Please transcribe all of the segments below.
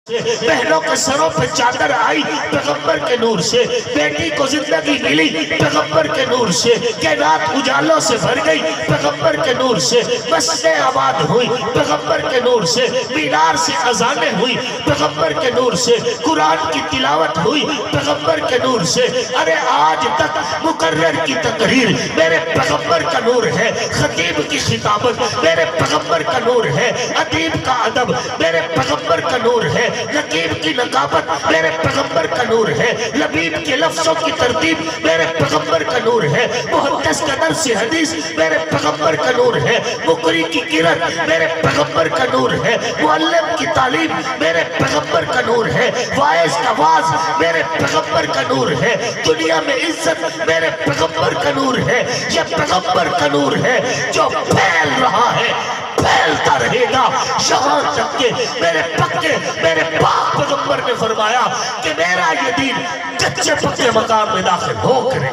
بہنوں کے سروں پہ چادر آئی پیغمبر کے نور سے، بیٹی کو زندگی ملی پیغمبر کے نور سے، کائنات اجالوں سے بھر گئی پیغمبر کے نور سے، مسجدیں آباد ہوئی پیغمبر کے نور سے، مینار سے اذانیں ہوئی پیغمبر کے نور سے، قرآن کی تلاوت ہوئی پیغمبر کے نور سے۔ ارے آج تک مقرر کی تقریر میرے پیغمبر کا نور ہے، خطیب کی خطابت میرے پیغمبر کا نور ہے، ادیب کا ادب میرے پیغمبر کا نور ہے، نقیب کی نقابت میرے پیغمبر کا نور ہے، لبیب کے لفظوں کی ترتیب میرے پیغمبر کا نور ہے، محدث کا درس حدیث میرے پیغمبر کا نور ہے، مقری کی قرأت میرے پیغمبر کا نور ہے، معلم کی تعلیم میرے پیغمبر کا نور ہے، واعظ کا واعظ میرے پیغمبر کا نور ہے، دنیا میں عزت میرے پیغمبر کا نور ہے۔ یہ پیغمبر کا نور ہے جو پھیل رہا ہے، پھیلتا رہے گا یہاں تک کہ میرے پکے میرے پاک پیغمبر نے فرمایا کہ میرا یہ دین کچے پکے مقام میں داخل ہو کرے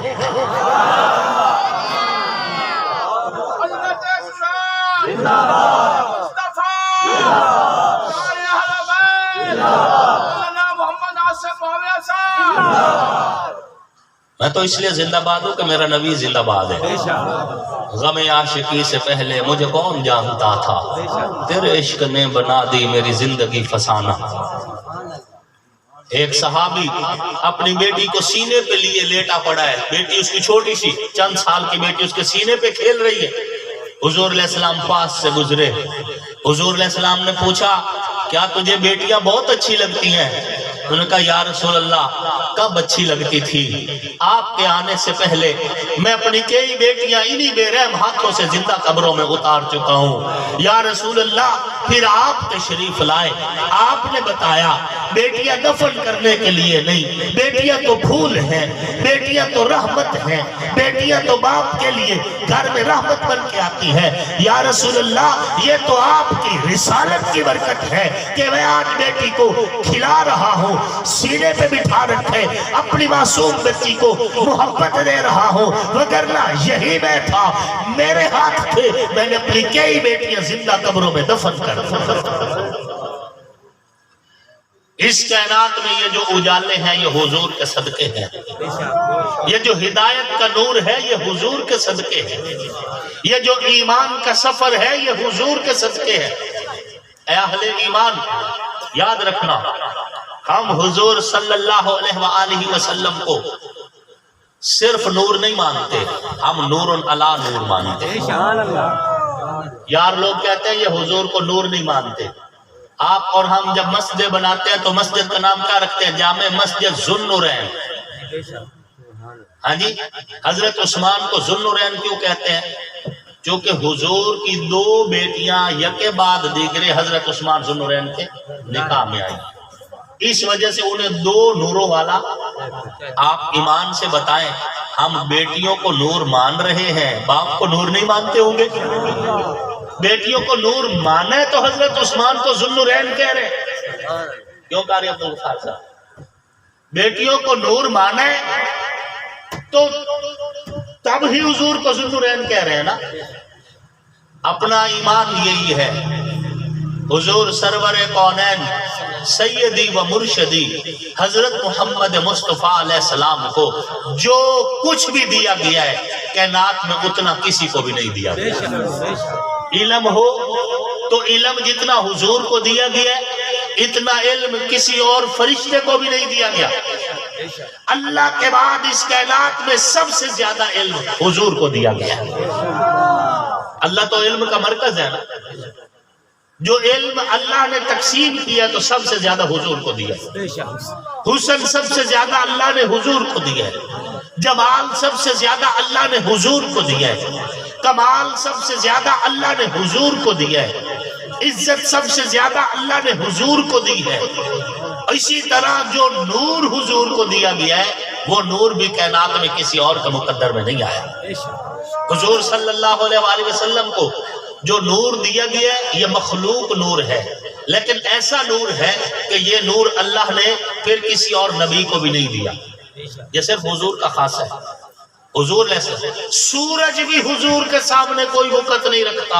میں تو اس لیے زندہ باد ہوں کہ میرا نبی زندہ باد ہے۔ غم عاشقی سے پہلے مجھے کون جانتا تھا، تیرے عشق نے بنا دی میری زندگی فسانہ۔ ایک صحابی اپنی بیٹی کو سینے پہ لیے لیٹا پڑا ہے، بیٹی اس کی چھوٹی سی چند سال کی بیٹی اس کے سینے پہ کھیل رہی ہے۔ حضور علیہ السلام پاس سے گزرے، حضور علیہ السلام نے پوچھا کیا تجھے بیٹیاں بہت اچھی لگتی ہیں؟ انہوں نے کہا یا رسول اللہ کب اچھی لگتی تھی؟ آپ کے آنے سے پہلے میں اپنی کئی بیٹیاں انہی بے رحم ہاتھوں سے زندہ قبروں میں اتار چکا ہوں۔ یا رسول اللہ پھر آپ تشریف لائے، آپ نے بتایا بیٹیاں دفن کرنے کے لیے نہیں، بیٹیاں تو پھول ہیں، بیٹیاں تو رحمت ہیں، بیٹیاں تو باپ کے لیے گھر میں رحمت بن کے آتی ہے۔ یا رسول اللہ یہ تو آپ کی رسالت کی برکت ہے کہ میں آج بیٹی کو کھلا رہا ہوں، سینے پہ بٹھا رکھے اپنی معصوم بچی کو محبت دے رہا ہوں، وگرنہ یہی میں تھا، میرے ہاتھ تھے، میں نے اپنی کئی بیٹیاں زندہ قبروں میں دفن کر اس کائنات میں یہ جو اجالے ہیں یہ حضور کے صدقے ہیں، یہ جو ہدایت کا نور ہے یہ حضور کے صدقے ہے، یہ جو ایمان کا سفر ہے یہ حضور کے صدقے ہے۔ اے اہل ایمان یاد رکھنا، ہم حضور صلی اللہ علیہ وآلہ وسلم کو صرف نور نہیں مانتے، ہم نور علی نور مانتے ہیں۔ یار لوگ کہتے ہیں یہ حضور کو نور نہیں مانتے۔ آپ اور ہم جب مسجد بناتے ہیں تو مسجد کا نام کیا رکھتے ہیں؟ جامع مسجد ذو النورین۔ ہاں جی، حضرت عثمان کو ذو النورین کیوں کہتے ہیں؟ چونکہ حضور کی دو بیٹیاں یکے بعد دیگرے حضرت عثمان ذو النورین کے نکاح میں آئی، اس وجہ سے انہیں دو نوروں والا۔ آپ ایمان سے بتائیں ہم بیٹیوں کو نور مان رہے ہیں، باپ کو نور نہیں مانتے ہوں گے؟ بیٹیوں کو نور مانے تو حضرت عثمان کو ذو النورین کہہ رہے ہیں، کیوں کہہ رہے عبد الغفار صاحب؟ بیٹیوں کو نور مانے تو تب ہی حضور کو ذو النورین کہہ رہے ہیں نا۔ اپنا ایمان یہی ہے، حضور سرور کونین سیدی و مرشدی حضرت محمد مصطفیٰ علیہ السلام کو جو کچھ بھی دیا گیا ہے کائنات میں اتنا کسی کو بھی نہیں دیا گیا۔ علم ہو تو علم جتنا حضور کو دیا گیا ہے اتنا علم کسی اور فرشتے کو بھی نہیں دیا گیا۔ اللہ کے بعد اس کائنات میں سب سے زیادہ علم حضور کو دیا گیا ہے۔ اللہ تو علم کا مرکز ہے نا، جو علم اللہ نے تقسیم کیا تو سب سے زیادہ حضور کو دیا ہے۔ حسن سب سے زیادہ اللہ نے حضور کو دیا ہے، جمال سب سے زیادہ اللہ نے حضور کو دیا ہے، کمال سب سے زیادہ اللہ نے حضور کو دیا ہے، عزت سب سے زیادہ اللہ نے حضور کو دی ہے۔ اسی طرح جو نور حضور کو دیا گیا ہے وہ نور بھی کائنات میں کسی اور کا مقدر میں نہیں آیا۔ حضور صلی اللہ علیہ وآلہ وسلم کو جو نور دیا گیا ہے یہ مخلوق نور ہے، لیکن ایسا نور ہے کہ یہ نور اللہ نے پھر کسی اور نبی کو بھی نہیں دیا، یہ صرف حضور کا خاص ہے۔ حضور سورج بھی حضور کے سامنے کوئی وقت نہیں رکھتا،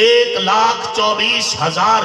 1,24,000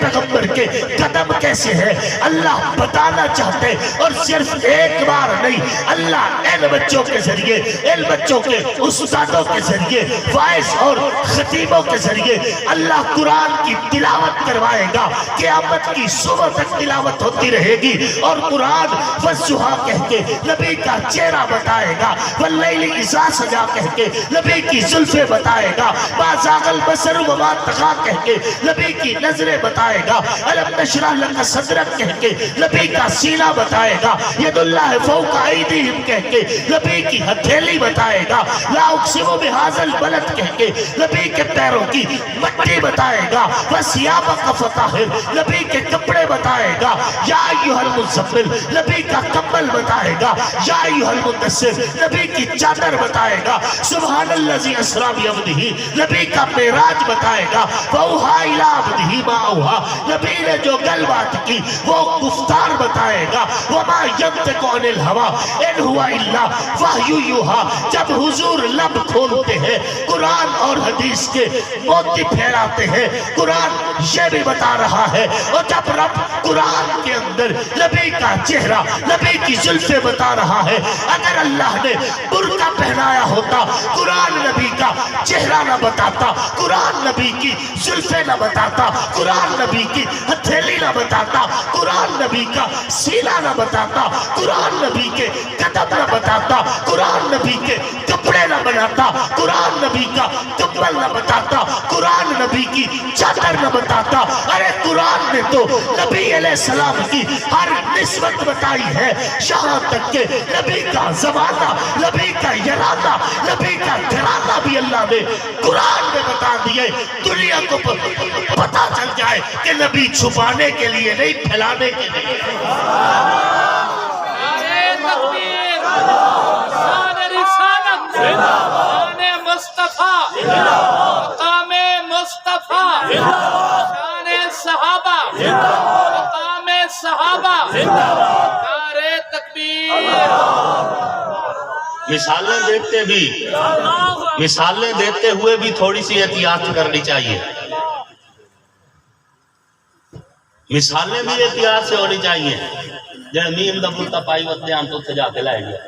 پیغمبر کے قدم کیسے ہیں اللہ بتانا چاہتے، اور صرف ایک بار نہیں، اللہ ان بچوں کے ذریعے، ان بچوں کے استادوں کے ذریعے، وائس اور خطیبوں کے ذریعے اللہ قرآن کی تلاوت کروائے گا، قیامت کی صبح تک تلاوت ہوتی رہے گی، اور قرآن والضحیٰ کہہ کے نبی کا چہرہ بتائے گا، واللیل اذا سجا کہہ کے نبی کی زلفیں بتائے گا، ما زاغ البصر وما طغی کہہ کے نبی کی نظریں بتائے گا، الم نشرح لک صدرک کہہ کے نبی کا سینہ بتائے گا، ید اللہ فوق ایدیہم کہہ کے نبی کی ہتھیلی بتائے گا، لا اقسم بہذا البلد کہہ کے نبی کے پیروں کی مٹی بتائے گا، وثیابک فطہر نبی کے کپڑے بتائے گا، یا ایھا المزمل نبی کا کمبل بتائے گا، یا ایھا المدثر نبی کی چادر بتائے گا، سبحان الذی اسری بعبدہ نبی کا معراج بتائے گا، وأوحی الی عبدہ ما اوحی نبی نے جو گل بات کی وہ گفتار بتائے گا، وما ینطق عن الہوی ان ہوا الا وحی یوحی جب حضور لب کھولتے ہیں قرآن اور حدیث کے موتی پھیلاتے ہیں، قرآن یہ بھی بتا رہا ہے، اور جب رب قرآن کے اندر نبی کا چہرہ نبی کی زلفیں بتا رہا ہے، اگر اللہ نے برقع پہنایا ہوتا قرآن نبی کا چہرہ نہ بتاتا، قرآن نبی کی زلفیں نہ بتاتا، قرآن نبی کی ہتھیلی نہ بتاتا، قرآن نبی کا سینہ نہ بتاتا، قرآن نبی کے قدم نہ بتاتا، قرآن نبی کے کپڑے نہ بناتا، قرآن نبی کا کمبل نہ بتاتا، قرآن نبی کی چادر نہ بتاتا۔ ارے قرآن نے تو نبی علیہ السلام کی ہر نسبت بتائی ہے، یہاں تک کہ نبی کا زمانہ، نبی کا ارادہ، نبی کا گھرانہ بھی اللہ نے قرآن میں بتا دیے، دنیا کو پتا چل جائے کہ نبی چھپانے کے لیے نہیں، پھیلانے کے لیے۔ نعرہ تکبیر، شان رسالت، شان مصطفیٰ، مقام مصطفیٰ، شان صحابہ، مقام صحابہ، نعرہ تکبیر۔ مثالیں دیتے ہوئے بھی تھوڑی سی احتیاط کرنی چاہیے، مثالیں بھی احتیاط سے ہونی چاہیے۔ جب میم دا برقع پائی وقت جان تو جا کے لائے گیا،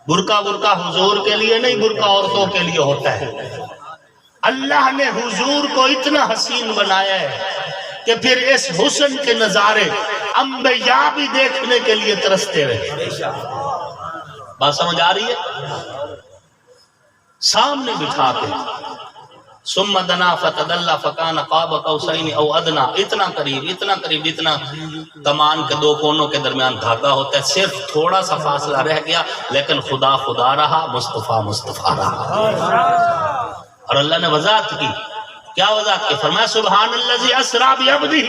برقع حضور کے لیے نہیں، برقع عورتوں کے لیے ہوتا ہے۔ اللہ نے حضور کو اتنا حسین بنایا ہے کہ پھر اس حسن کے نظارے انبیاء بھی دیکھنے کے لیے ترستے رہے۔ بات سمجھ آ رہی ہے؟ سامنے بٹھا کے ثم دنا فتدلى فكان قاب قوسين او ادنى، اتنا قریب جتنا کمان کے دو کونوں کے درمیان دھاگا ہوتا ہے، صرف تھوڑا سا فاصلہ رہ گیا، لیکن خدا خدا رہا، مصطفیٰ مصطفیٰ رہا۔ اور اللہ نے وضاحت کی، کیا وضاحت کی؟ فرمایا سبحان الذی اسری بعبدہ،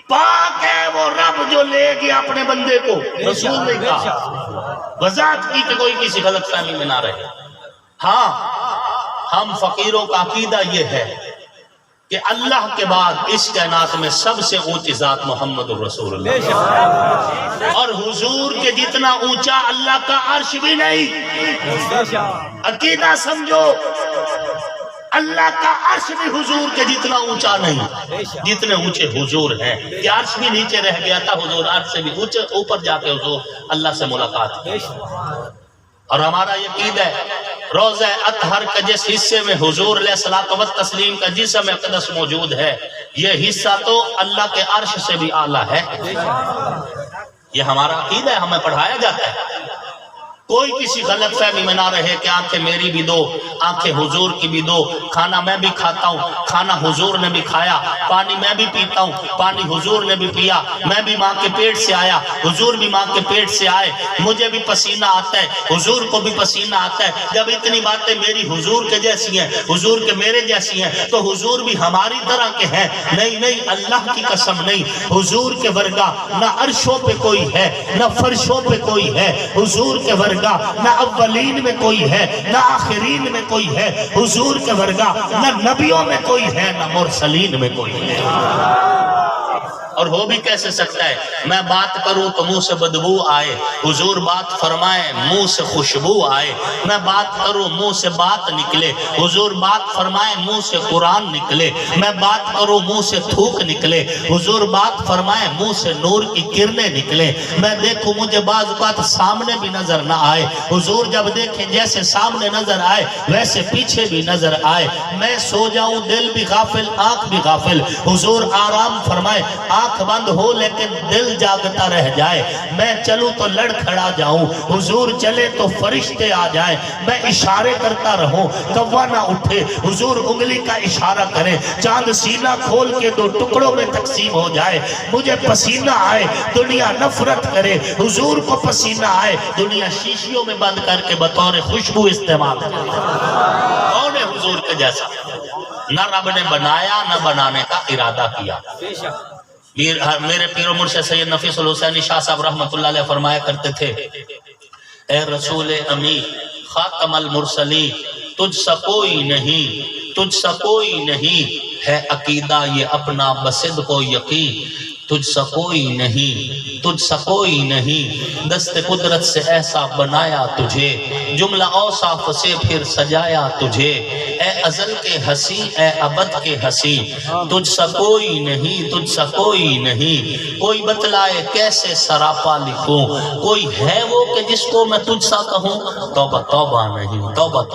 پاک ہے وہ رب جو لے گیا اپنے بندے کو، رسول نے کہا، وضاحت کی کہ کوئی کسی غلط فہمی میں نہ رہے۔ ہاں، ہم فقیروں کا عقیدہ یہ ہے کہ اللہ کے بعد اس کائنات میں سب سے اونچی ذات محمد الرسول اللہ، اور حضور کے جتنا اونچا اللہ کا عرش بھی نہیں۔ عقیدہ سمجھو، اللہ کا عرش بھی حضور کے جتنا اونچا نہیں، جتنے اونچے حضور ہیں، کہ عرش بھی نیچے رہ گیا تھا، حضور عرش سے بھی اونچے اوپر جا کے حضور اللہ سے ملاقات کی۔ اور ہمارا یقین ہے روضہ اطہر کا جس حصے میں حضور علیہ الصلوۃ والتسلیم کا جسم اقدس موجود ہے، یہ حصہ تو اللہ کے عرش سے بھی اعلیٰ ہے۔ یہ ہمارا عقیدہ ہے، ہمیں پڑھایا جاتا ہے۔ کوئی کسی غلط فہمی میں نہ رہے کہ آنکھیں میری بھی دو، آنکھیں حضور کی بھی دو، کھانا میں بھی کھاتا ہوں، کھانا حضور نے بھی کھایا، پانی میں بھی پیتا ہوں، پانی حضور نے بھی پیا، میں بھی ماں کے پیٹ سے آیا، حضور بھی ماں کے پیٹ سے آئے، مجھے بھی پسینہ آتا ہے، حضور کو بھی پسینہ آتا ہے۔ جب اتنی باتیں میری حضور کے جیسی ہیں، حضور کے میرے جیسی ہیں، تو حضور بھی ہماری طرح کے ہیں؟ نہیں، اللہ کی قسم نہیں، حضور کے ورگا نہ عرشوں پہ کوئی ہے، نہ فرشوں پہ کوئی ہے، حضور کے ورگا نہ اولین میں کوئی ہے، نہ آخرین میں کوئی ہے، حضور کے ورگا نہ نبیوں میں کوئی ہے، نہ مرسلین میں کوئی ہے۔ اور ہو بھی کیسے سکتا ہے؟ میں بات کروں تو منہ سے بدبو آئے، حضور بات فرمائے منہ سے خوشبو آئے، میں بات کروں منہ سے بات نکلے، حضور بات فرمائے منہ سے قرآن نکلے، میں بات کروں منہ سے تھوک نکلے، حضور بات فرمائے منہ سے نور کی کرنیں نکلے، میں دیکھوں مجھے بعض اوقات سامنے بھی نظر نہ آئے، حضور جب دیکھیں جیسے سامنے نظر آئے ویسے پیچھے بھی نظر آئے، میں سو جاؤں دل بھی غافل آنکھ بھی غافل، حضور آرام فرمائے آنکھ بند ہو لیکن دل جاگتا رہ جائے، میں چلوں تو لڑ کھڑا جاؤں، حضور چلے تو فرشتے آ جائیں، میں اشارے کرتا رہوں کوا نہ اٹھے، حضور انگلی کا اشارہ کریں، چاند سینہ کھول کے دو ٹکڑوں میں تقسیم ہو جائے، مجھے پسینہ آئے دنیا نفرت کرے، حضور کو پسینہ آئے دنیا شیشیوں میں بند کر کے بطور خوشبو استعمال کرے۔ کون ہے حضور کے جیسا؟ نہ رب نے بنایا نہ بنانے کا ارادہ کیا۔ میرے پیر و مرشد سید نفیس الحسینی شاہ صاحب رحمت اللہ علیہ فرمایا کرتے تھے، اے رسول امی خاتم المرسلین، تجھ سا کوئی نہیں، تجھ سا کوئی نہیں ہے عقیدہ یہ اپنا بسد کو یقین، تجھ سا کوئی نہیں، تجھ سا کوئی نہیں، دست قدرت سے ایسا بنایا تجھے، جملہ اوصاف سے پھر سجایا تجھے، اے ازل کے ہنسی اے ابد کے ہنسی، تجھ سا کوئی نہیں، تجھ سا کوئی نہیں، کوئی بتلائے کیسے سراپا لکھوں، کوئی ہے وہ کہ جس کو میں تجھ سا کہوں، توبہ توبہ نہیں، توبہ